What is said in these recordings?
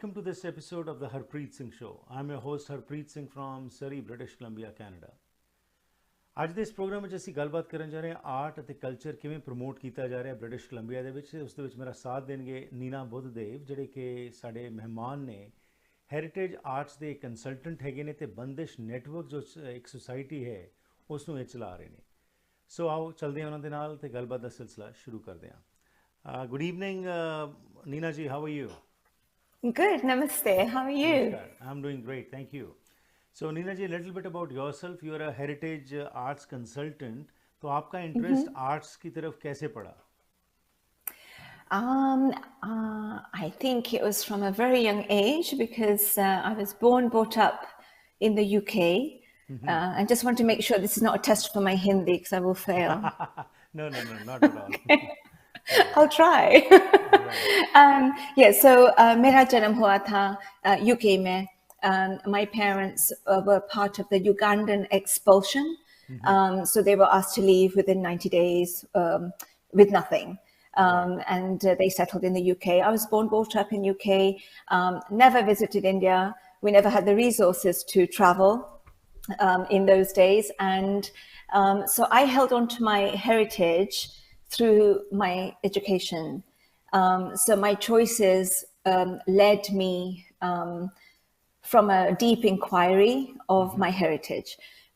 welcome to this episode of the Harpreet Singh Show. I'm your host Harpreet Singh from Surrey, British Columbia, Canada. ਅੱਜ ਦੇ ਇਸ programme ਵਿੱਚ ਅਸੀਂ ਗੱਲਬਾਤ ਕਰਨ ਜਾ ਰਹੇ ਹਾਂ ਆਰਟ ਅਤੇ ਕਲਚਰ ਕਿਵੇਂ ਪ੍ਰਮੋਟ ਕੀਤਾ ਜਾ ਰਿਹਾ ਬ੍ਰਿਟਿਸ਼ ਕੋਲੰਬੀਆ ਦੇ ਵਿੱਚ। ਉਸ ਦੇ ਵਿੱਚ ਮੇਰਾ ਸਾਥ ਦੇਣਗੇ ਨੀਨਾ ਬੁੱਧਦੇਵ ਜਿਹੜੇ ਕਿ ਸਾਡੇ ਮਹਿਮਾਨ ਨੇ, ਹੈਰੀਟੇਜ ਆਰਟਸ ਦੇ ਕੰਸਲਟੈਂਟ ਹੈਗੇ ਨੇ ਤੇ ਬੰਦਿਸ਼ ਨੈਟਵਰਕ ਜੋ ਇੱਕ ਸੁਸਾਇਟੀ ਹੈ ਉਸ ਨੂੰ ਇਹ ਚਲਾ ਰਹੇ ਨੇ। ਸੋ ਆਓ ਚਲਦੇ ਹਾਂ ਉਹਨਾਂ ਦੇ ਨਾਲ ਤੇ ਗੱਲਬਾਤ ਦਾ ਸਿਲਸਿਲਾ ਸ਼ੁਰੂ ਕਰਦੇ ਹਾਂ। ਗੁੱਡ ਈਵਨਿੰਗ ਨੀਨਾ ਜੀ, how are you? Good, namaste. How are you? Namaskar. I'm doing great, thank you. So Neena ji, a little bit about yourself. You are a heritage arts consultant. तो आपका interest arts की तरफ कैसे पड़ा? I think it was from a very young age because I was brought up in the UK. I just want to make sure this is not a test for my Hindi because I will fail. No, not at all. I'll try. So मेरा जन्म हुआ था UK में. My parents were part of the Ugandan expulsion. So they were asked to leave within 90 days with nothing. And they settled in the UK. I was brought up in UK, never visited India. We never had the resources to travel in those days. And so I held on to my heritage through my education. So my choices led me from a deep inquiry of my heritage,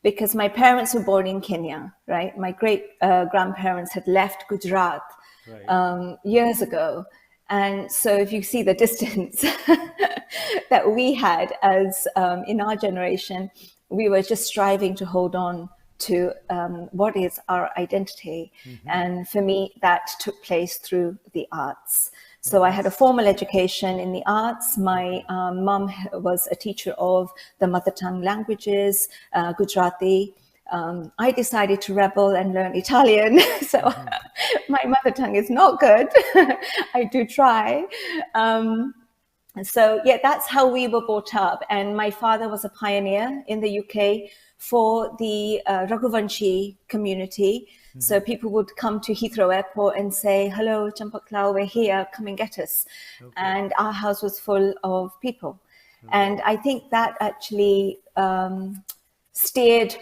because my parents were born in Kenya, right? My great grandparents had left Gujarat years ago. And so if you see the distance that we had as in our generation, we were just striving to hold on to what is our identity. And for me, that took place through the arts. So I had a formal education in the arts. My mum was a teacher of the mother tongue languages, Gujarati. I decided to rebel and learn Italian. So my mother tongue is not good. I do try. So that's how we were brought up. And my father was a pioneer in the UK for the Raghuvanshi community. So people would come to Heathrow Airport and say, hello, Champaklao, we're here, come and get us. And our house was full of people. And I think that actually steered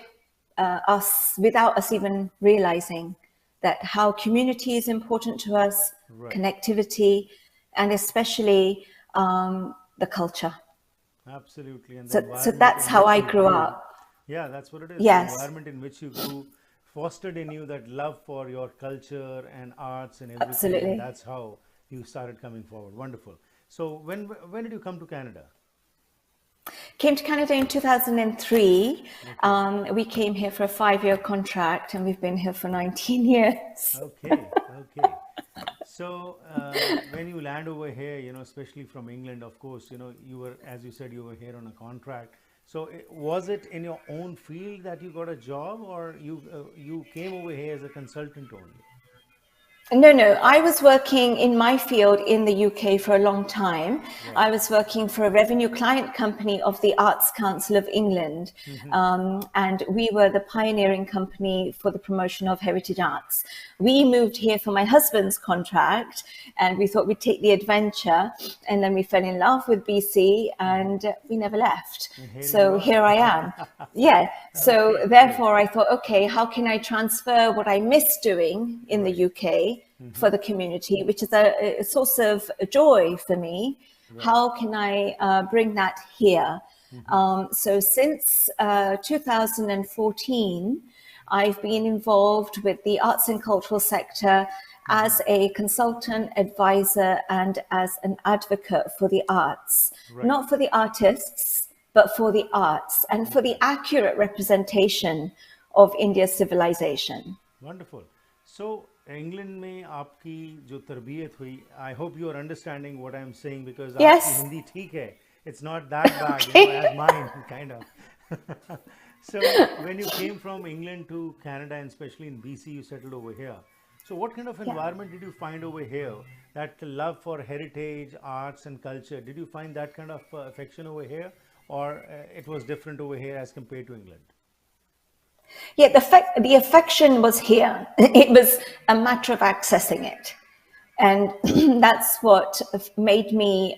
us without us even realizing that how community is important to us, connectivity, and especially the culture. Absolutely. And so that's how I grew up. Yeah, that's what it is. Yes. The environment in which you grew fostered in you that love for your culture and arts and everything. Absolutely. And that's how you started coming forward. Wonderful. So when did you come to Canada? Came to Canada in 2003. We came here for a 5-year contract, and we've been here for 19 years. Okay. So when you land over here, especially from England, of course, you were, as you said, you were here on a contract. So was it in your own field that you got a job, or you came over here as a consultant only? No. I was working in my field in the UK for a long time. I was working for a revenue client company of the Arts Council of England. And we were the pioneering company for the promotion of heritage arts. We moved here for my husband's contract, and we thought we'd take the adventure. And then we fell in love with BC, and we never left. So here I am. So therefore I thought, okay, how can I transfer what I miss doing in the UK for the community, which is a source of joy for me? How can I bring that here? So since 2014, I've been involved with the arts and cultural sector as a consultant, advisor, and as an advocate for the arts. Not for the artists, but for the arts and for the accurate representation of India's civilization. Wonderful. So England में आपकी जो तरबियत हुई, I hope you are understanding what I am saying, because आपकी हिंदी ठीक है. It's not that bad, as mine, kind of. So when you came from England to Canada, and especially in BC, you settled over here. So what kind of environment did you find over here? That love for heritage, arts and culture, did you find that kind of affection over here, or it was different over here as compared to England? The affection was here. It was a matter of accessing it. And that's what made me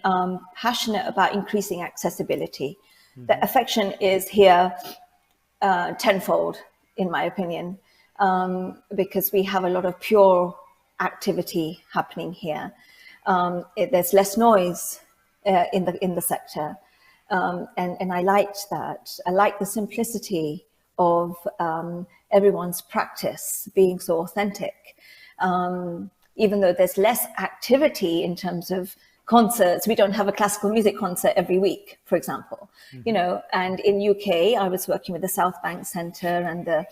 passionate about increasing accessibility. The affection is here tenfold, in my opinion, because we have a lot of pure activity happening here. There's less noise in the sector, and I liked that. I like the simplicity of everyone's practice being so authentic. Even though there's less activity in terms of concerts, we don't have a classical music concert every week, for example. You know, and in UK, I was working with the South Bank Centre and the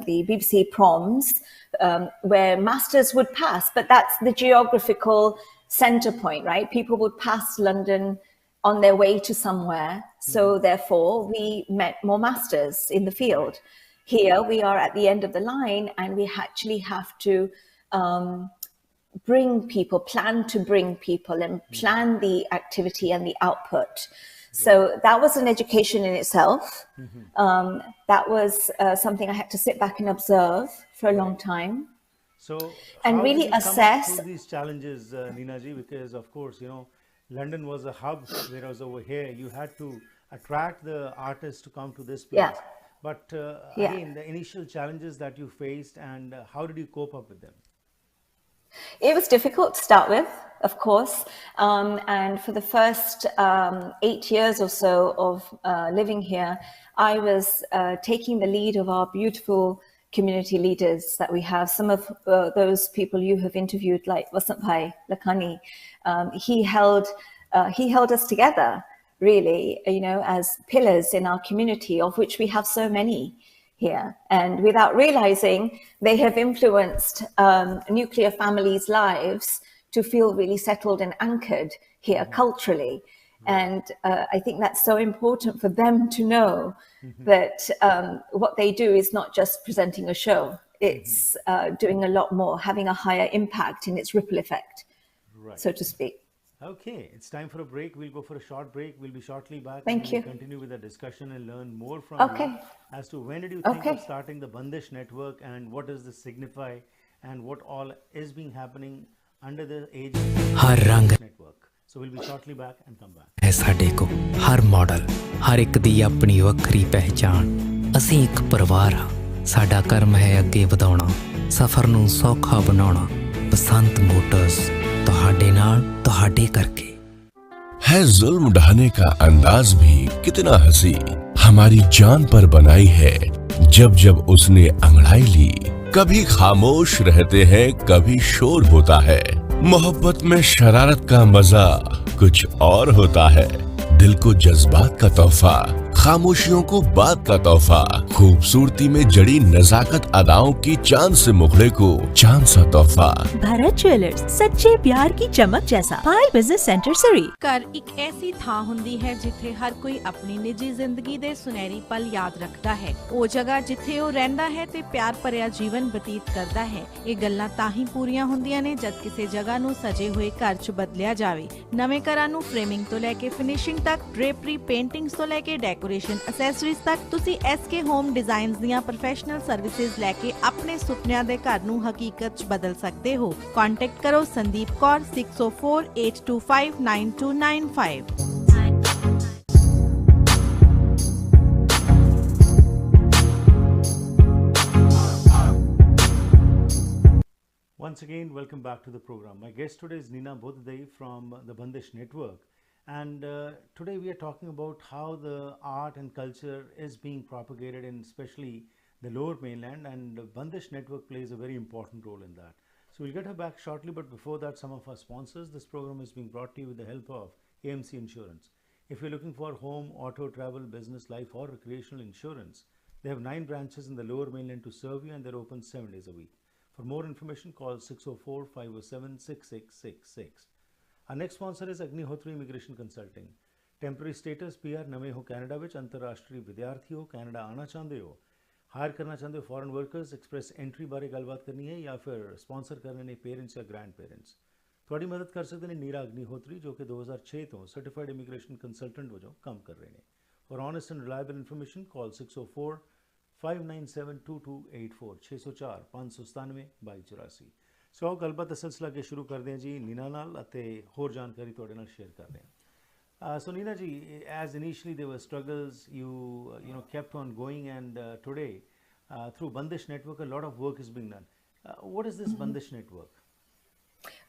BBC Proms, where masters would pass, but that's the geographical centre point, right? People would pass London on their way to somewhere. So therefore, we met more masters in the field. Here, we are at the end of the line, and we actually have to bring people, plan to bring people, and plan the activity and the output. So that was an education in itself. That was something I had to sit back and observe for a long time. So And how really did you come assess. through these challenges, Neena ji? Because of course, you know, London was a hub, whereas over here you had to attract the artists to come to this place. Yeah. But Yeah. again, the initial challenges that you faced, and how did you cope up with them? It was difficult to start with, of course. And for the first 8 years or so of living here, I was taking the lead of our beautiful community leaders that we have. Some of those people you have interviewed, like Vasant Bhai Lakhani, he held us together, really, you know, as pillars in our community, of which we have so many here. And without realizing, they have influenced nuclear families' lives to feel really settled and anchored here culturally. And I think that's so important for them to know that what they do is not just presenting a show. It's doing a lot more, having a higher impact in its ripple effect, Right. so to speak. Okay, it's time for a break. We'll go for a short break. We'll be shortly back. Thank and you. We'll continue with the discussion and learn more from Okay. you as to when did you think Okay. of starting the Bandish Network, and what does this signify, and what all is being happening under the age of हर रंग Bandish Network. So we'll be shortly back and come back. ਹੈ ਸਾਡੇ ਕੋ ਹਰ model ਹਰ ਇੱਕ ਦੀ ਆਪਣੀ ਵੱਖਰੀ ਪਹਿਚਾਣ ਅਸੀਂ ਇੱਕ ਪਰਿਵਾਰ ਹਾਂ ਸਾਡਾ ਕਰਮ ਹੈ ਅੱਗੇ ਵਧਾਉਣਾ ਸਫ਼ਰ ਨੂੰ ਸੌਖਾ ਬਣਾਉਣਾ ਬਸੰਤ ਮੋਟਰਸ ਤੁਹਾਡੇ ਨਾਲ ਤੁਹਾਡੇ ਕਰਕੇ है जुल्म ढाने का अंदाज भी कितना हंसी हमारी जान पर बनाई है जब जब उसने अंगड़ाई ली कभी खामोश रहते हैं कभी शोर होता है मोहब्बत में शरारत का मजा कुछ और होता है दिल को जज्बात का तोहफा खामोशियों को बात का तोहफा खूबसूरती में जड़ी नजाकत अदाओं की चांद से मुखड़े को चांद सा तोहफा भारत ज्वेलर्स सच्चे प्यार की चमक जैसा पायल बिजनेस सेंटर सरी ਘਰ ਇੱਕ ਐਸੀ ਥਾਂ ਹੁੰਦੀ ਹੈ ਜਿੱਥੇ ਹਰ ਕੋਈ ਆਪਣੀ ਨਿੱਜੀ ਜ਼ਿੰਦਗੀ ਦੇ ਸੁਨਹਿਰੀ ਪਲ ਯਾਦ ਰੱਖਦਾ ਹੈ ਉਹ ਜਗ੍ਹਾ ਜਿੱਥੇ ਉਹ ਰਹਿੰਦਾ ਹੈ ਤੇ ਪਿਆਰ ਭਰਿਆ ਜੀਵਨ ਬਤੀਤ ਕਰਦਾ ਹੈ ਇਹ ਗੱਲਾਂ ਤਾਂ ਹੀ ਪੂਰੀਆਂ ਹੁੰਦੀਆਂ ਨੇ ਜਦ ਕਿਸੇ ਜਗ੍ਹਾ ਨੂੰ ਸਜੇ ਹੋਏ ਘਰ 'ਚ ਬਦਲਿਆ ਜਾਵੇ ਨਵੇਂ ਘਰਾਂ ਨੂੰ ਫਰੇਮਿੰਗ ਤੋਂ ਲੈ ਕੇ ਫਿਨਿਸ਼ਿੰਗ ਤੱਕ ਡ੍ਰੇਪਰੀ ਪੇਂਟਿੰਗਸ ਤੋਂ ਲੈ ਕੇ ਡੈਕੋਰੇਸ਼ਨ ਅਸੈਸਰੀਜ਼ ਤੱਕ ਤੁਸੀਂ SK ਹੋਮ ਡਿਜ਼ਾਈਨਸ ਦੀਆਂ ਪ੍ਰੋਫੈਸ਼ਨਲ ਸਰਵਿਸਿਜ਼ ਲੈ ਕੇ ਆਪਣੇ ਸੁਪਨਿਆਂ ਦੇ ਘਰ ਨੂੰ ਹਕੀਕਤ 'ਚ ਬਦਲ ਸਕਦੇ ਹੋ ਕੰਟੈਕਟ ਕਰੋ Sandeep Kaur 6048259295 Once again, welcome back to the program. My guest today is Neena Buddhdev from the Bandish Network, and today we are talking about how the art and culture is being propagated in especially the lower mainland, and Bandish Network plays a very important role in that. So we'll get her back shortly, but before that, some of our sponsors. This program is being brought to you with the help of AMC Insurance. If you're looking for home, auto, travel, business, life or recreational insurance, they have 9 branches in the lower mainland to serve you, and they're open 7 days a week. For more information, call 604-507-6666. Our next sponsor is Agnihotri Immigration Consulting. Temporary status PR नवे हो Canada विच अंतरराष्ट्रीय विद्यार्थी हो Canada आना चाहते हो higher करना चाहते हो फॉरेन वर्कर्स एक्सप्रैस एंट्री बारे गलबात करनी है या फिर स्पॉन्सर करने ने पेरेंट्स या ग्रैंड पेरेंट्स थोड़ी मदद कर सकते हैं नीरा अग्निहोत्री जो कि 2006 तो सर्टिफाइड इमिग्रेशन कंसल्टेंट वजों काम कर रहे हैं for honest and reliable information call 604-597-2284 604-597-2284 ਸੋ ਆਓ ਗੱਲਬਾਤ ਦਾ ਸਿਲਸਿਲਾ ਅੱਗੇ ਸ਼ੁਰੂ ਕਰਦੇ ਹਾਂ ਜੀ ਨੀਨਾ ਨਾਲ ਅਤੇ ਹੋਰ ਜਾਣਕਾਰੀ ਤੁਹਾਡੇ ਨਾਲ ਸ਼ੇਅਰ ਕਰਦੇ ਹਾਂ। So Nina ji, as initially there were struggles, you know kept on going, and today through Bandish Network a lot of work is being done. What is this Bandish Network?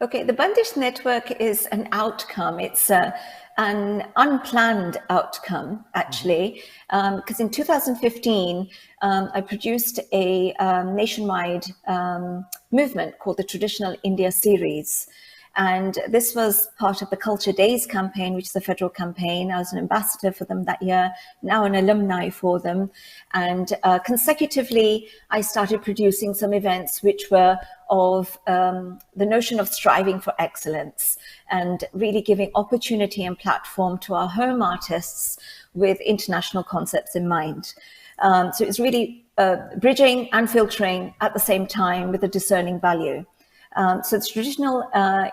Okay, the Bandish Network is an outcome. It's an unplanned outcome, actually, because in 2015, I produced a nationwide movement called the Traditional India Series. And this was part of the Culture Days campaign, which is a federal campaign. I was an ambassador for them that year, now an alumni for them. And consecutively, I started producing some events which were of the notion of striving for excellence and really giving opportunity and platform to our home artists with international concepts in mind. So it's really bridging and filtering at the same time with a discerning value. So the Traditional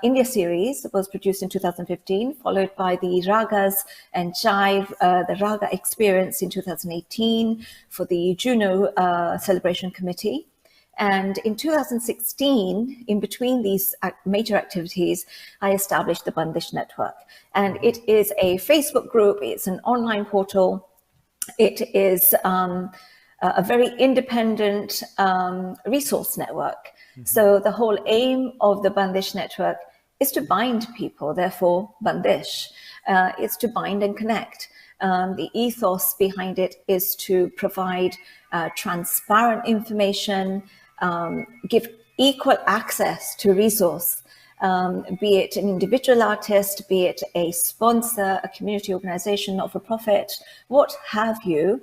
India series was produced in 2015, followed by the Ragas and Jive, the Raga Experience in 2018 for the Juno Celebration Committee. And in 2016, in between these major activities, I established the Bandish Network. And it is a Facebook group, it's an online portal, it is a very independent resource network. So the whole aim of the Bandish Network is to bind people, therefore Bandish. It's to bind and connect. The ethos behind it is to provide transparent information, give equal access to resource, be it an individual artist, be it a sponsor, a community organization, not-for-profit, what have you.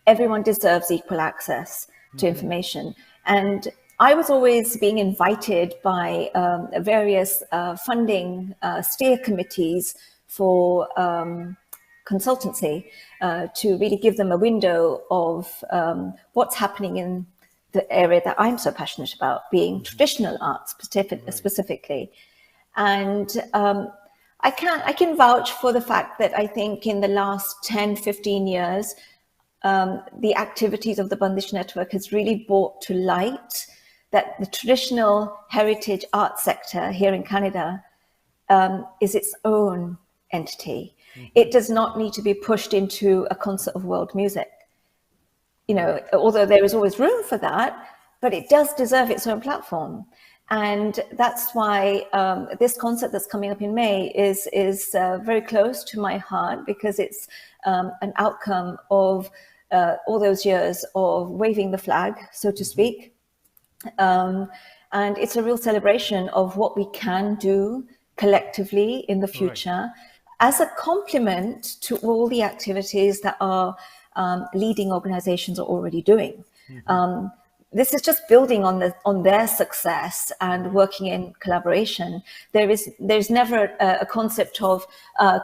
Everyone deserves equal access to information. And I was always being invited by various funding steer committees for consultancy to really give them a window of what's happening in the area that I'm so passionate about, being traditional arts specifically. And I can vouch for the fact that I think in the last 10, 15 years, the activities of the Bandish Network has really brought to light that the traditional heritage art sector here in Canada is its own entity. It does not need to be pushed into a concert of world music. You know, although there is always room for that, but it does deserve its own platform. And that's why this concert that's coming up in May is very close to my heart, because it's an outcome of all those years of waving the flag, so to speak. And it's a real celebration of what we can do collectively in the future, as a complement to all the activities that our leading organizations are already doing. This is just building on their success and working in collaboration. There's never a concept of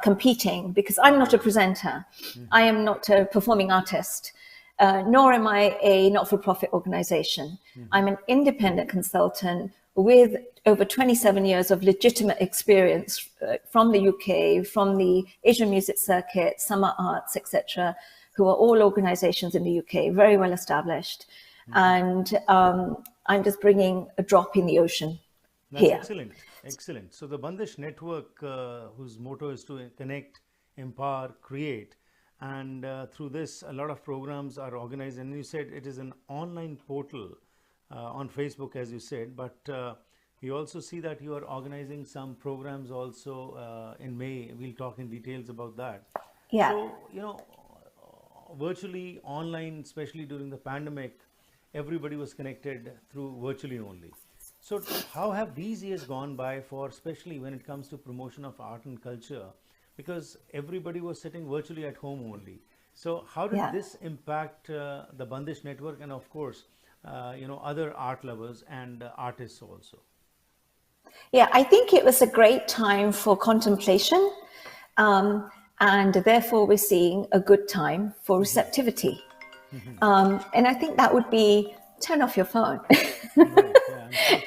competing, because I'm not a presenter. I am not a performing artist. Nor am I a not-for-profit organization. I'm an independent consultant with over 27 years of legitimate experience from the UK, from the Asian music circuit, summer arts, etc., who are all organizations in the UK, very well established. And I'm just bringing a drop in the ocean here. Excellent, excellent. So the Bandish Network, whose motto is to connect, empower, create, and through this a lot of programs are organized, and you said it is an online portal on Facebook, as you said, but we also see that you are organizing some programs also in May. We'll talk in details about that. Yeah. So, you know, virtually, online, especially during the pandemic, everybody was connected through virtually only. So how have these years gone by, for especially when it comes to promotion of art and culture, because everybody was sitting virtually at home only. So how did this impact the Bandish Network, and of course, you know, other art lovers and artists also? Yeah, I think it was a great time for contemplation, and therefore we're seeing a good time for receptivity. And I think that would be turn off your phone.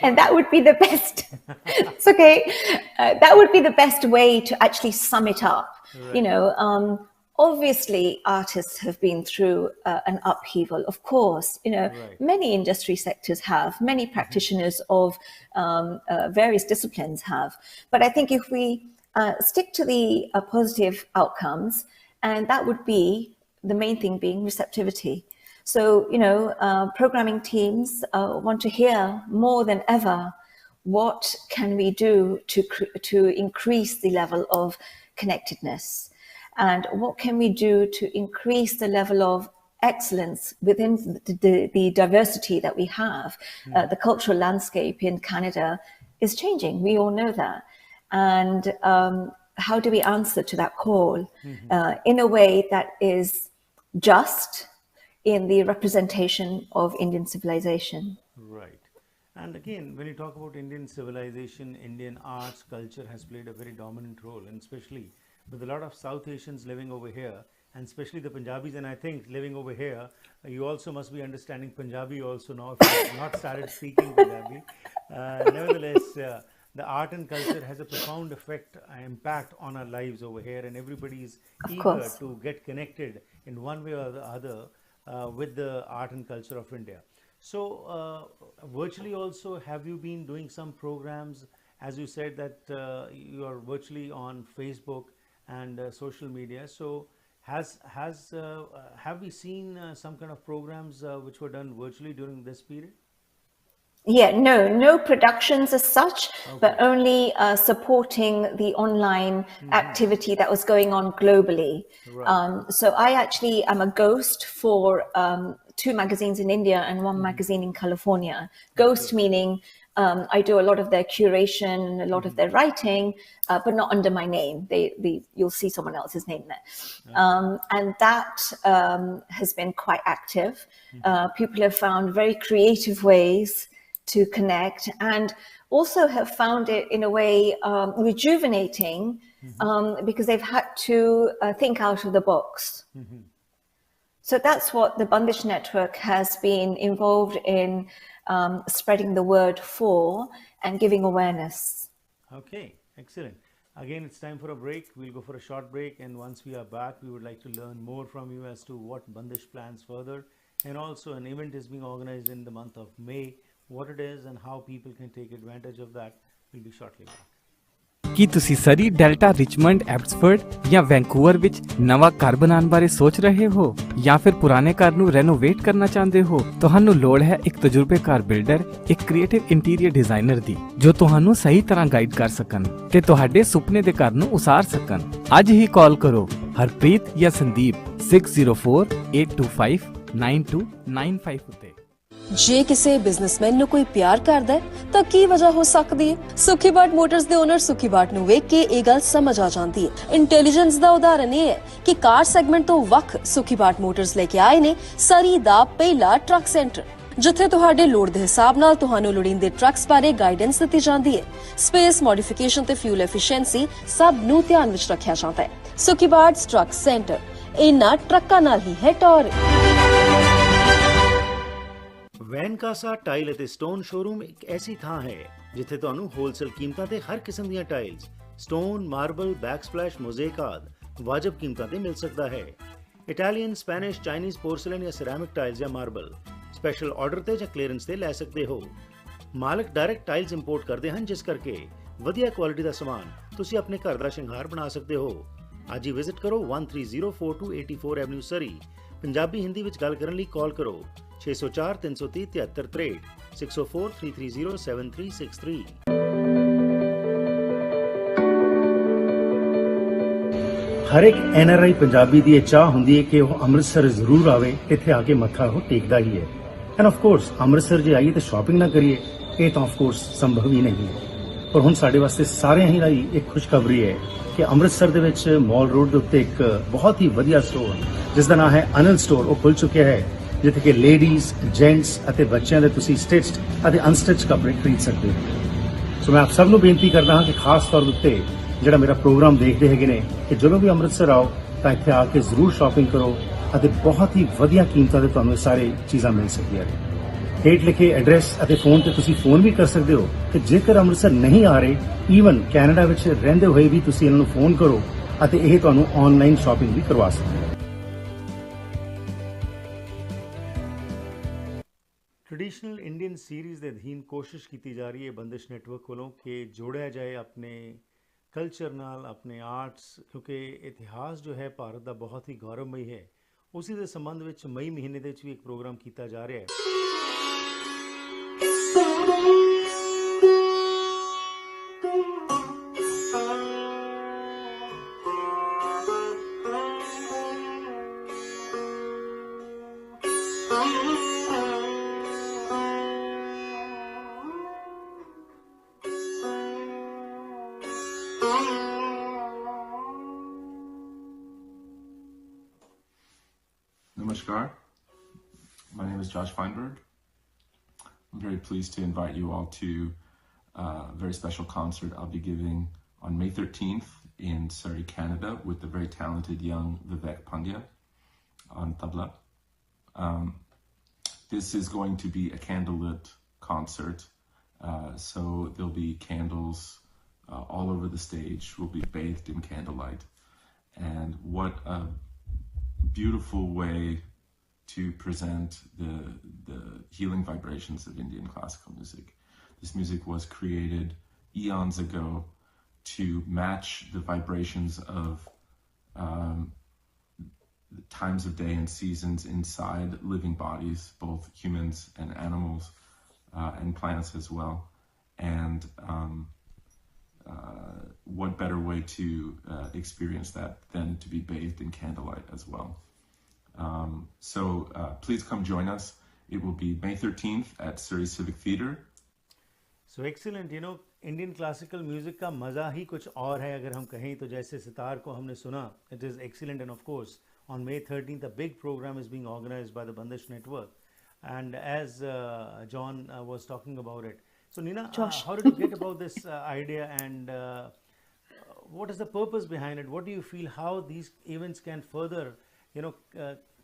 And that would be the best. It's okay. That would be the best way to actually sum it up. You know, obviously artists have been through an upheaval, of course, you know. Right. Many industry sectors have, many practitioners of various disciplines have, but I think if we stick to the positive outcomes, and that would be the main thing being receptivity. So, you know, programming teams want to hear more than ever, what can we do to increase the level of connectedness? And what can we do to increase the level of excellence within the diversity that we have? The cultural landscape in Canada is changing. We all know that. And how do we answer to that call in a way that is just in the representation of Indian civilization? Right. And again, when you talk about Indian civilization, Indian arts, culture has played a very dominant role, and especially with a lot of South Asians living over here, and especially the Punjabis, and I think living over here, you also must be understanding Punjabi also now, if you have not started speaking Punjabi. Nevertheless, the art and culture has a profound impact on our lives over here, and everybody is eager to get connected in one way or the other with the art and culture of India. So virtually also, have you been doing some programs? As you said that you are virtually on Facebook and social media. So have we seen some kind of programs which were done virtually during this period? Yeah, no productions as such, but only supporting the online activity that was going on globally. Right. So I actually am a ghost for 2 magazines in India and 1 magazine in California. Ghost meaning I do a lot of their curation and a lot of their writing, but not under my name. You'll see someone else's name there. And that has been quite active. People have found very creative ways to connect, and also have found it in a way rejuvenating, because they've had to think out of the box. So that's what the Bandish Network has been involved in, spreading the word for and giving awareness. Okay, excellent. Again, it's time for a break. We'll go for a short break, and once we are back, we would like to learn more from you as to what Bandish plans further, and also an event is being organized in the month of May. What it is and how people can take advantage of that. We'll be shortly back. ਕੀ ਤੁਸੀਂ ਸਰੀ, delta, Richmond, Abbotsford ਜਾਂ Vancouver ਵਿੱਚ ਨਵਾਂ ਘਰ ਬਣਾਉਣ ਬਾਰੇ ਸੋਚ ਰਹੇ ਹੋ, ਜਾਂ ਫਿਰ ਪੁਰਾਣੇ ਘਰ ਨੂੰ ਰੈਨੋਵੇਟ ਕਰਨਾ ਚਾਹੁੰਦੇ ਹੋ? ਤੁਹਾਨੂੰ ਲੋੜ ਹੈ ਇੱਕ ਤਜਰਬੇਕਾਰ ਬਿਲਡਰ, ਇੱਕ ਕ੍ਰੀਏਟਿਵ ਇੰਟੀਰੀਅਰ ਡਿਜ਼ਾਈਨਰ ਦੀ, ਜੋ ਤੁਹਾਨੂੰ ਸਹੀ ਤਰ੍ਹਾਂ ਗਾਈਡ ਕਰ ਸਕਣ ਤੇ ਤੁਹਾਡੇ ਸੁਪਨੇ ਦੇ ਘਰ ਨੂੰ ਉਸਾਰ ਸਕਣ। ਅੱਜ ਹੀ ਕਾਲ ਕਰੋ ਹਰਪ੍ਰੀਤ ਜਾਂ ਸੰਦੀਪ 6048259295 ਉੱਤੇ। ਜੇ ਕਿਸੇ ਬਿਜ਼ਨਸਮੈਨ ਨੂੰ ਕੋਈ ਪਿਆਰ ਕਰਦਾ ਹੈ ਤਾਂ ਕੀ ਵਜ੍ਹਾ ਹੋ ਸਕਦੀ ਹੈ? ਸੁਖੀ ਬਾਟ ਮੋਟਰਸ ਦੇ ਓਨਰ ਸੁਖੀ ਬਾਟ ਨੂੰ ਵੇਖ ਕੇ ਇਹ ਗੱਲ ਸਮਝ ਆ ਜਾਂਦੀ ਹੈ। ਇੰਟੈਲੀਜੈਂਸ ਦਾ ਉਦਾਹਰਨ ਇਹ ਹੈ ਕਿ ਕਾਰ ਸੈਗਮੈਂਟ ਤੋਂ ਵੱਖ ਸੁਖੀ ਬਾਟ ਮੋਟਰਸ ਲੈ ਕੇ ਆਏ ਨੇ ਸਰੀ ਦਾ ਪਹਿਲਾ ਟਰੱਕ ਸੈਂਟਰ, ਜਿੱਥੇ ਤੁਹਾਡੇ ਲੋੜ ਦੇ ਹਿਸਾਬ ਨਾਲ ਤੁਹਾਨੂੰ ਲੋੜੀਂਦੇ ਟਰੱਕਸ ਬਾਰੇ ਗਾਈਡੈਂਸ ਦਿੱਤੀ ਜਾਂਦੀ ਹੈ। ਸਪੇਸ ਮੋਡੀਫਿਕੇਸ਼ਨ ਤੇ ਫਿਊਲ ਐਫੀਸ਼ੀਐਂਸੀ ਸਭ ਨੂੰ ਧਿਆਨ ਵਿੱਚ ਰੱਖਿਆ ਜਾਂਦਾ ਹੈ। ਸੁਖੀ ਬਾਟ ਟਰੱਕ ਸੈਂਟਰ ਇਹਨਾਂ ਟਰੱਕਾਂ ਨਾਲ ਹੀ ਹੈ ਟੌਰ। ਵੈਨਕਾਸਾ ਟਾਈਲ ਅਤੇ ਸਟੋਨ ਸ਼ੋਰੂਮ ਇੱਕ ਐਸੀ ਥਾਂ ਹੈ ਜਿੱਥੇ ਤੁਹਾਨੂੰ ਹੋਲਸੇਲ ਕੀਮਤਾਂ ਤੇ ਹਰ ਕਿਸਮ ਦੀਆਂ ਟਾਈਲਸ, ਸਟੋਨ, ਮਾਰਬਲ, ਬੈਕਸਪਲੈਸ਼, ਮੋਜ਼ੇਕ ਆਦਿ ਵਾਜਬ ਕੀਮਤਾਂ ਤੇ ਮਿਲ ਸਕਦਾ ਹੈ। ਇਟਾਲੀਅਨ, ਸਪੈਨਿਸ਼, ਚਾਈਨੀਜ਼ ਪੋਰਸਲਨ ਜਾਂ ਸਿਰੈਮਿਕ ਟਾਈਲਸ ਜਾਂ ਮਾਰਬਲ ਸਪੈਸ਼ਲ ਆਰਡਰ ਤੇ ਜਾਂ ਕਲੀਅਰੈਂਸ ਤੇ ਲੈ ਸਕਦੇ ਹੋ। ਮਾਲਕ ਡਾਇਰੈਕਟ ਟਾਈਲਸ ਇੰਪੋਰਟ ਕਰਦੇ ਹਨ, ਜਿਸ ਕਰਕੇ ਵਧੀਆ ਕੁਆਲਿਟੀ ਦਾ ਸਮਾਨ ਤੁਸੀਂ ਆਪਣੇ ਘਰ ਦਾ ਸ਼ਿੰਗਾਰ ਬਣਾ ਸਕਦੇ ਹੋ। ਅੱਜ ਹੀ ਵਿਜ਼ਿਟ ਕਰੋ 13042 84 ਐਵਨਿਊ ਸਰੀ। ਪੰਜਾਬੀ ਹਿੰਦੀ ਵਿੱਚ ਗੱਲ ਕਰਨ ਲਈ ਕਾਲ ਕਰੋ 604 330 7363 604 330 7363। ਹਰ ਇੱਕ NRI ਪੰਜਾਬੀ ਦੀ ਇਹ ਚਾਹ ਹੁੰਦੀ ਹੈ ਕਿ ਉਹ ਅੰਮ੍ਰਿਤਸਰ ਜ਼ਰੂਰ ਆਵੇ, ਇੱਥੇ ਆ ਕੇ ਮੱਥਾ ਉਹ ਟੇਕਦਾ ਹੀ ਹੈ। ਐਂਡ ਆਫ ਕੋਰਸ ਅੰਮ੍ਰਿਤਸਰ ਜੇ ਆਈਏ ਤਾਂ ਸ਼ਾਪਿੰਗ ਨਾ ਕਰੀਏ, ਇਹ ਤਾਂ ਆਫ ਕੋਰਸ ਸੰਭਵ ਹੀ ਨਹੀਂ ਹੈ। ਪਰ ਹੁਣ ਸਾਡੇ ਵਾਸਤੇ ਸਾਰਿਆਂ ਹੀ ਲਈ ਇੱਕ ਖੁਸ਼ਖਬਰੀ ਹੈ ਕਿ ਅੰਮ੍ਰਿਤਸਰ ਦੇ ਵਿੱਚ ਮਾਲ ਰੋਡ ਦੇ ਉੱਤੇ ਇੱਕ ਬਹੁਤ ਹੀ ਵਧੀਆ ਸਟੋਰ ਜਿਸ ਦਾ ਨਾਮ ਹੈ ਅਨਿਲ ਸਟੋਰ, ਉਹ ਖੁੱਲ ਚੁੱਕਿਆ ਹੈ, ਜਿੱਥੇ ਕਿ ਲੇਡੀਜ਼, ਜੈਂਟਸ ਅਤੇ ਬੱਚਿਆਂ ਦੇ ਤੁਸੀਂ ਸਟਿਚਡ ਅਤੇ ਅਨਸਟਿਚ ਕੱਪੜੇ ਖਰੀਦ ਸਕਦੇ ਹੋ। ਸੋ ਮੈਂ ਆਪ ਸਭ ਨੂੰ ਬੇਨਤੀ ਕਰਦਾ ਹਾਂ ਕਿ ਖਾਸ ਤੌਰ ਉੱਤੇ ਜਿਹੜਾ ਮੇਰਾ ਪ੍ਰੋਗਰਾਮ ਦੇਖਦੇ ਹੈਗੇ ਨੇ ਕਿ ਜਦੋਂ ਵੀ ਅੰਮ੍ਰਿਤਸਰ ਆਓ ਤਾਂ ਇੱਥੇ ਆ ਕੇ ਜ਼ਰੂਰ ਸ਼ਾਪਿੰਗ ਕਰੋ ਅਤੇ ਬਹੁਤ ਹੀ ਵਧੀਆ ਕੀਮਤਾਂ ਤੇ ਤੁਹਾਨੂੰ ਇਹ ਸਾਰੇ ਚੀਜ਼ਾਂ ਮਿਲ ਸਕਦੀਆਂ ਨੇ। ਹੇਠ ਲਿਖੇ ਐਡਰੈਸ ਅਤੇ ਫੋਨ ਤੇ ਤੁਸੀਂ ਫੋਨ ਵੀ ਕਰ ਸਕਦੇ ਹੋ ਕਿ ਜੇਕਰ ਅੰਮ੍ਰਿਤਸਰ ਨਹੀਂ ਆ ਰਹੇ, ਈਵਨ ਕੈਨੇਡਾ ਵਿੱਚ ਰਹਿੰਦੇ ਹੋਏ ਵੀ ਤੁਸੀਂ ਇਹਨਾਂ ਨੂੰ ਫੋਨ ਕਰੋ ਅਤੇ ਇਹ ਤੁਹਾਨੂੰ ਆਨਲਾਈਨ ਸ਼ਾਪਿੰਗ ਵੀ ਕਰਵਾ ਸਕਦੇ ਹੋ। ਟ੍ਰੈਡੀਸ਼ਨਲ ਇੰਡੀਅਨ ਸੀਰੀਜ਼ ਦੇ ਅਧੀਨ ਕੋਸ਼ਿਸ਼ ਕੀਤੀ ਜਾ ਰਹੀ ਹੈ ਬੰਦਿਸ਼ ਨੈਟਵਰਕ ਵੱਲੋਂ ਕਿ ਜੋੜਿਆ ਜਾਏ ਆਪਣੇ ਕਲਚਰ ਨਾਲ, ਆਪਣੇ ਆਰਟਸ, ਕਿਉਂਕਿ ਇਤਿਹਾਸ ਜੋ ਹੈ ਭਾਰਤ ਦਾ ਬਹੁਤ ਹੀ ਗੌਰਵਮਈ ਹੈ। ਉਸੇ ਦੇ ਸੰਬੰਧ ਵਿੱਚ ਮਈ ਮਹੀਨੇ ਦੇ ਵਿੱਚ ਵੀ ਇੱਕ ਪ੍ਰੋਗਰਾਮ ਕੀਤਾ ਜਾ ਰਿਹਾ ਹੈ। Namaskar. My name is Josh Feinberg. I'm very pleased to invite you all to a very special concert I'll be giving on May 13th in Surrey, Canada, with the very talented young Vivek Pandya on tabla. This is going to be a candlelit concert, so there'll be candles all over the stage. We'll be bathed in candlelight. And what a beautiful way to present the healing vibrations of Indian classical music. This music was created eons ago to match the vibrations of the times of day and seasons inside living bodies, both humans and animals, and plants as well. And what better way to experience that than to be bathed in candlelight as well. So please come join us. It will be May 13th at Surrey Civic Theatre. So excellent. You know, Indian classical music का मज़ा ही कुछ और है अगर हम कहें तो। जैसे सितार को हमने सुना, it is excellent, and of course on May 13th a big program is being organized by the Bandish Network, and as John was talking about it. So Nina, how did you get about this idea, and what is the purpose behind it? What do you feel how these events can further,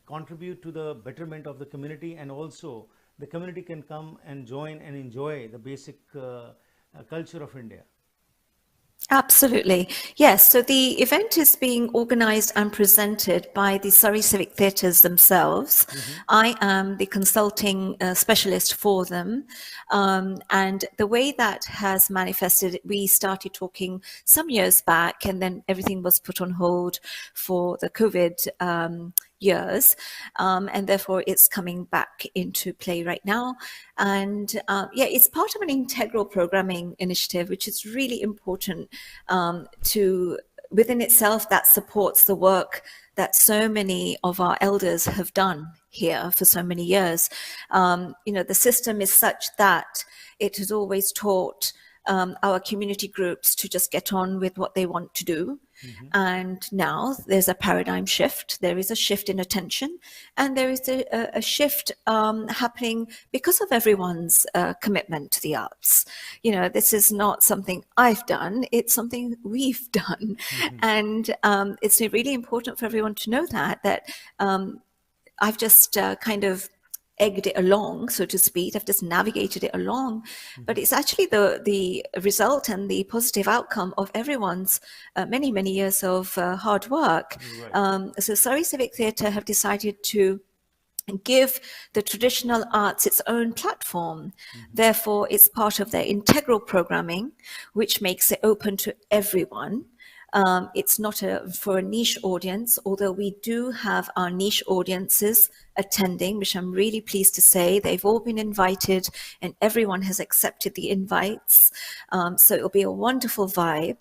contribute to the betterment of the community, and also the community can come and join and enjoy the basic culture of India? Absolutely. Yes. So the event is being organized and presented by the Surrey Civic Theatres themselves. I am the consulting specialist for them. And the way that has manifested, we started talking some years back, and then everything was put on hold for the COVID years, and therefore it's coming back into play right now. And it's part of an integral programming initiative, which is really important to within itself, that supports the work that so many of our elders have done here for so many years. The system is such that it has always taught our community groups to just get on with what they want to do. And now there's a paradigm shift. There is a shift in attention, and there is a shift happening because of everyone's commitment to the arts. This is not something I've done. It's something we've done. And it's really important for everyone to know that I've just kind of egged it along, so to speak. I've just navigated it along, but it's actually the result and the positive outcome of everyone's many years of hard work. So Surrey Civic Theatre have decided to give the traditional arts its own platform. Therefore, it's part of their integral programming, which makes it open to everyone. It's not for a niche audience, although we do have our niche audiences attending, which I'm really pleased to say. They've all been invited and everyone has accepted the invites. So it'll be a wonderful vibe.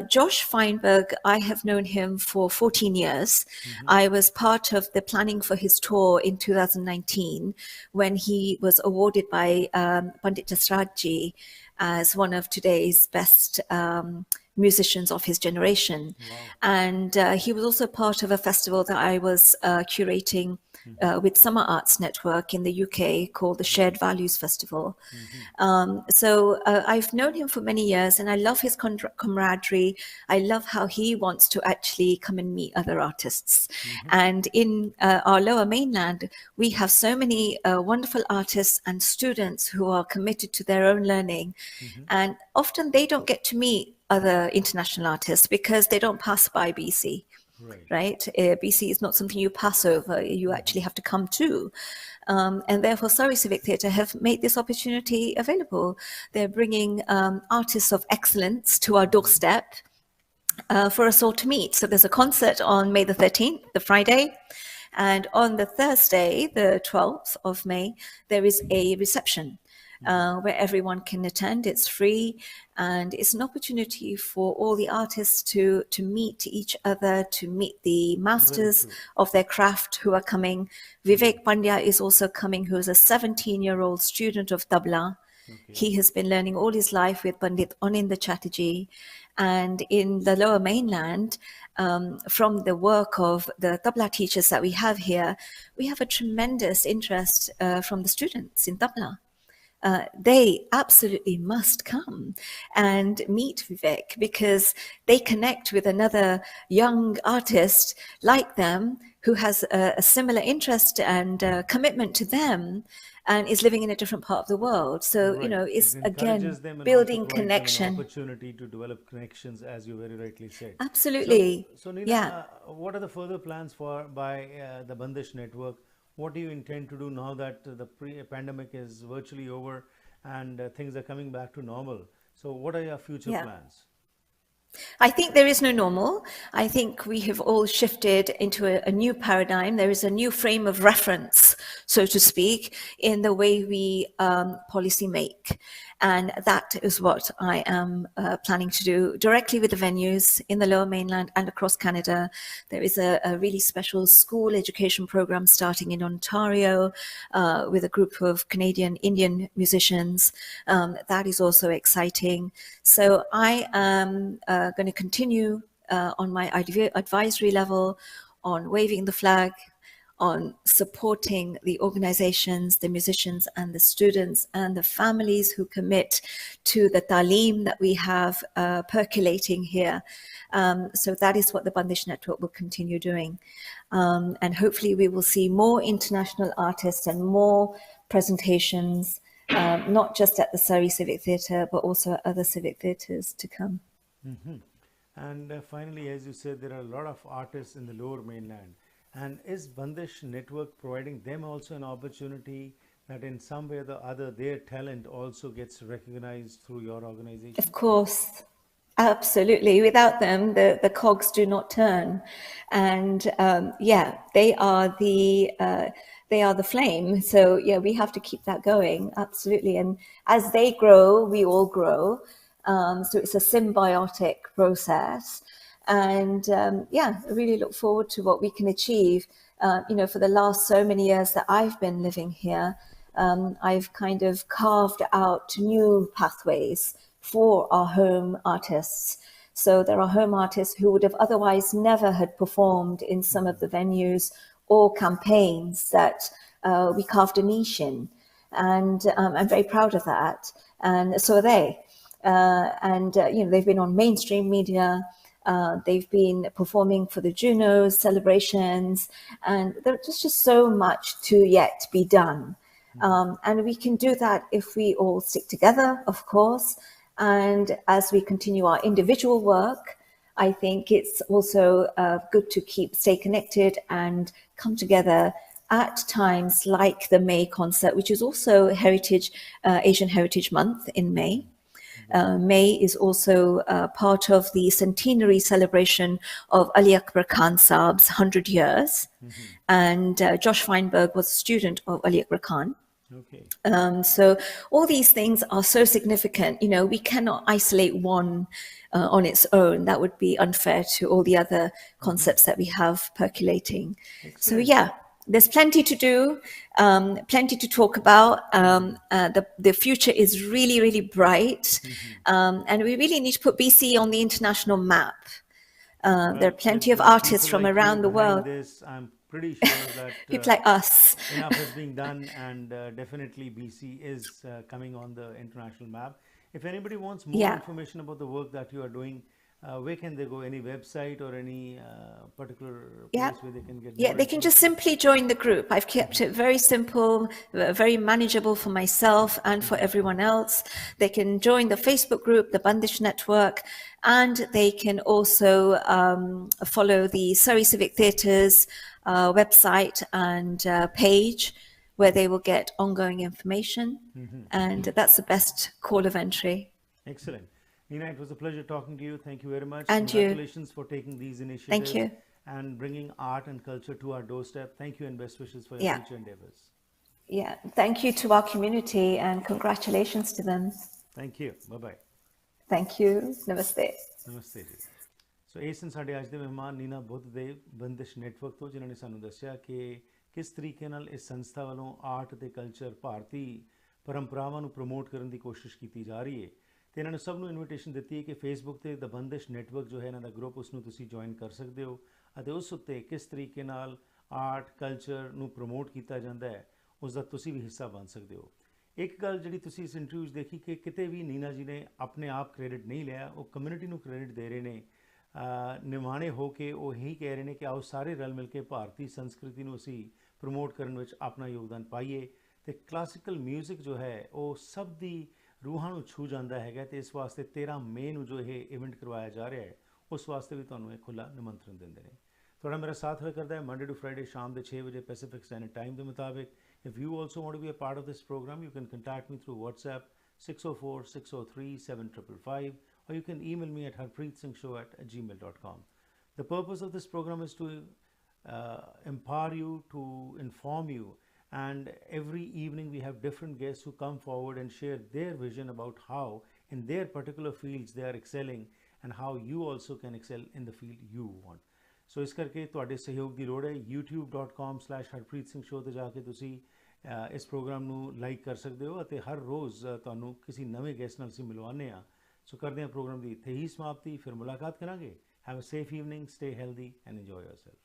Josh Feinberg, I have known him for 14 years. I was part of the planning for his tour in 2019 when he was awarded by Pandit Jasraj as one of today's best musicians of his generation. And he was also part of a festival that I was curating with Summer Arts Network in the UK called the Shared Values Festival. So I've known him for many years, and I love his camaraderie. I love how he wants to actually come and meet other artists. And in our Lower Mainland, we have so many wonderful artists and students who are committed to their own learning. And often they don't get to meet other international artists because they don't pass by BC. Right? BC is not something you pass over. You actually have to come to. And therefore, Surrey Civic Theatre have made this opportunity available. They're bringing artists of excellence to our doorstep for us all to meet. So there's a concert on May the 13th, the Friday. And on the Thursday, the 12th of May, there is a reception where everyone can attend. It's free, and it's an opportunity for all the artists to meet each other, to meet the masters of their craft who are coming. Vivek Pandya is also coming, who is a 17-year-old student of tabla. He has been learning all his life with Pandit Oninder Chatterjee. And in the Lower Mainland, from the work of the tabla teachers that we have here, we have a tremendous interest from the students in tabla. They absolutely must come and meet Vivek because they connect with another young artist like them who has a similar interest and commitment to them and is living in a different part of the world. So, Right. you know, it's It again encourages them and building also provides them connection. an opportunity to develop connections, as you very rightly said. Absolutely. So Nina, Yeah. what are the further plans by the Bandish Network? What do you intend to do now that the pandemic is virtually over and things are coming back to normal? So what are your future Yeah. plans? I think there is no normal. I think we have all shifted into a new paradigm. There is a new frame of reference, so to speak, in the way we policy make. And that is what I am planning to do directly with the venues in the Lower Mainland and across Canada. There is a really special school education program starting in Ontario with a group of Canadian Indian musicians. That is also exciting. So I am going to continue on my advisory level on waving the flag, on supporting the organizations, the musicians and the students and the families who commit to the talim that we have percolating here. So that is what the Bandish Network will continue doing. And hopefully we will see more international artists and more presentations, not just at the Surrey Civic Theatre, but also at other civic theatres to come. And finally, as you said, there are a lot of artists in the Lower Mainland. And is Bandish Network providing them also an opportunity that in some way or the other their talent also gets recognized through your organization? Of course, absolutely. Without them, the cogs do not turn. And yeah, they are the flame. So yeah, we have to keep that going. Absolutely. And as they grow, we all grow. So it's a symbiotic process. And yeah, I really look forward to what we can achieve. You know, for the last so many years that I've been living here, I've kind of carved out new pathways for our home artists. So there are home artists who would have otherwise never had performed in some of the venues or campaigns that we carved a niche in. And I'm very proud of that. And so are they. You know, they've been on mainstream media. They've been performing for the Junos celebrations, and there's just so much to yet be done. And we can do that if we all stick together, of course. And as we continue our individual work, I think it's also good to stay connected and come together at times like the May concert, which is also Asian Heritage Month in May. May is also part of the centenary celebration of Ali Akbar Khan Saab's 100 years. And Josh Feinberg was a student of Ali Akbar Khan. Okay. So all these things are so significant. You know, we cannot isolate one on its own. That would be unfair to all the other concepts that we have percolating. So yeah, there's plenty to do, plenty to talk about. The future is really, really bright. And we really need to put BC on the international map. There are plenty of artists from around the world. I'm pretty sure that People like us. enough is being done, and definitely BC is coming on the international map. If anybody wants more Yeah. information about the work that you are doing, where can they go? Any website or any particular Yeah. place where they can get Yeah, more they can just information? simply join the group. I've kept it very simple, very manageable for myself and for everyone else. They can join the Facebook group, the Bandish Network, and they can also follow the Surrey Civic Theatre's website and page, where they will get ongoing information. And that's the best call of entry. Excellent. Nina, it was a pleasure talking to you. Thank you very much. And you. Congratulations for taking these initiatives you. and bringing art and culture to our doorstep. Thank you, and best wishes for your Yeah. future endeavors. Yeah, thank you to our community and congratulations to them. Thank you. Bye-bye. Thank you. Namaste. ਨਮਸਤੇ ਜੀ। ਸੋ ਇਹ ਸਨ ਸਾਡੇ ਅੱਜ ਦੇ ਮਹਿਮਾਨ Nina ਬੁੱਧਦੇਵ ਬੰਦਿਸ਼ network ਤੋਂ, ਜਿਨ੍ਹਾਂ ਨੇ ਸਾਨੂੰ ਦੱਸਿਆ ਕਿ ਕਿਸ ਤਰੀਕੇ ਨਾਲ ਇਸ ਸੰਸਥਾ ਵੱਲੋਂ ਆਰਟ ਅਤੇ ਕਲਚਰ, ਭਾਰਤੀ ਪਰੰਪਰਾਵਾਂ ਨੂੰ ਪ੍ਰਮੋਟ ਕਰਨ ਦੀ ਕੋਸ਼ਿਸ਼ ਕੀਤੀ ਜਾ ਰਹੀ ਹੈ। ਤੇ ਇਹਨਾਂ ਨੇ ਸਭ ਨੂੰ ਇਨਵੀਟੇਸ਼ਨ ਦਿੱਤੀ ਹੈ ਕਿ ਫੇਸਬੁੱਕ ਤੇ ਦ ਬੰਦਿਸ਼ ਨੈਟਵਰਕ ਜੋ ਹੈ ਇਹਨਾਂ ਦਾ ਗਰੁੱਪ, ਉਸ ਨੂੰ ਤੁਸੀਂ ਜੁਆਇਨ ਕਰ ਸਕਦੇ ਹੋ ਅਤੇ ਉਸ ਉੱਤੇ ਕਿਸ ਤਰੀਕੇ ਨਾਲ ਆਰਟ ਕਲਚਰ ਨੂੰ ਪ੍ਰਮੋਟ ਕੀਤਾ ਜਾਂਦਾ ਹੈ, ਉਸ ਦਾ ਤੁਸੀਂ ਵੀ ਹਿੱਸਾ ਬਣ ਸਕਦੇ ਹੋ। ਇੱਕ ਗੱਲ ਜਿਹੜੀ ਤੁਸੀਂ ਇਸ ਇੰਟਰਵਿਊ 'ਚ ਦੇਖੀ ਕਿ ਕਿਤੇ ਵੀ ਨੀਨਾ ਜੀ ਨੇ ਆਪਣੇ ਆਪ ਕ੍ਰੈਡਿਟ ਨਹੀਂ ਲਿਆ, ਉਹ ਕਮਿਊਨਿਟੀ ਨੂੰ ਕ੍ਰੈਡਿਟ ਦੇ ਰਹੇ ਨੇ। ਨਿਮਾਣੇ ਹੋ ਕੇ ਉਹ ਇਹੀ ਕਹਿ ਰਹੇ ਨੇ ਕਿ ਆਓ ਸਾਰੇ ਰਲ ਮਿਲ ਕੇ ਭਾਰਤੀ ਸੰਸਕ੍ਰਿਤੀ ਨੂੰ ਅਸੀਂ ਪ੍ਰਮੋਟ ਕਰਨ ਵਿੱਚ ਆਪਣਾ ਯੋਗਦਾਨ ਪਾਈਏ। ਅਤੇ ਕਲਾਸੀਕਲ ਮਿਊਜ਼ਿਕ ਜੋ ਹੈ ਉਹ ਸਭ ਦੀ ਰੂਹਾਂ ਨੂੰ ਛੂ ਜਾਂਦਾ ਹੈਗਾ, ਅਤੇ ਇਸ ਵਾਸਤੇ 13 ਮਈ ਨੂੰ ਜੋ ਇਹ ਇਵੈਂਟ ਕਰਵਾਇਆ ਜਾ ਰਿਹਾ ਹੈ, ਉਸ ਵਾਸਤੇ ਵੀ ਤੁਹਾਨੂੰ ਇਹ ਖੁੱਲ੍ਹਾ ਨਿਮੰਤਰਣ ਦਿੰਦੇ ਨੇ। ਤੁਹਾਡਾ ਮੇਰਾ ਸਾਥ ਹੋਇਆ ਕਰਦਾ ਹੈ ਮੰਡੇ ਟੂ ਫਰਾਈਡੇ ਸ਼ਾਮ ਦੇ 6 ਵਜੇ ਪੈਸੀਫਿਕ ਸਟੈਂਡਰਡ ਟਾਈਮ ਦੇ ਮੁਤਾਬਿਕ। If you also want to be a part of this program, you can contact me through WhatsApp 604-603-7555, or you can email me at harpreetsingshow@gmail.com. The purpose of this program is to empower you, to inform you, and every evening we have different guests who come forward and share their vision about how in their particular fields they are excelling and how you also can excel in the field you want. ਸੋ ਇਸ ਕਰਕੇ ਤੁਹਾਡੇ ਸਹਿਯੋਗ ਦੀ ਲੋੜ ਹੈ। youtube.com/harpreetsing show 'ਤੇ ਜਾ ਕੇ ਤੁਸੀਂ ਇਸ ਪ੍ਰੋਗਰਾਮ ਨੂੰ ਲਾਈਕ ਕਰ ਸਕਦੇ ਹੋ, ਅਤੇ ਹਰ ਰੋਜ਼ ਤੁਹਾਨੂੰ ਕਿਸੇ ਨਵੇਂ ਗੈਸਟ ਨਾਲ ਅਸੀਂ ਮਿਲਵਾਉਂਦੇ ਹਾਂ। ਸੋ ਕਰਦੇ ਹਾਂ ਪ੍ਰੋਗਰਾਮ ਦੀ ਇੱਥੇ ਹੀ ਸਮਾਪਤੀ, ਫਿਰ ਮੁਲਾਕਾਤ ਕਰਾਂਗੇ। Have a safe evening, stay healthy and enjoy yourself.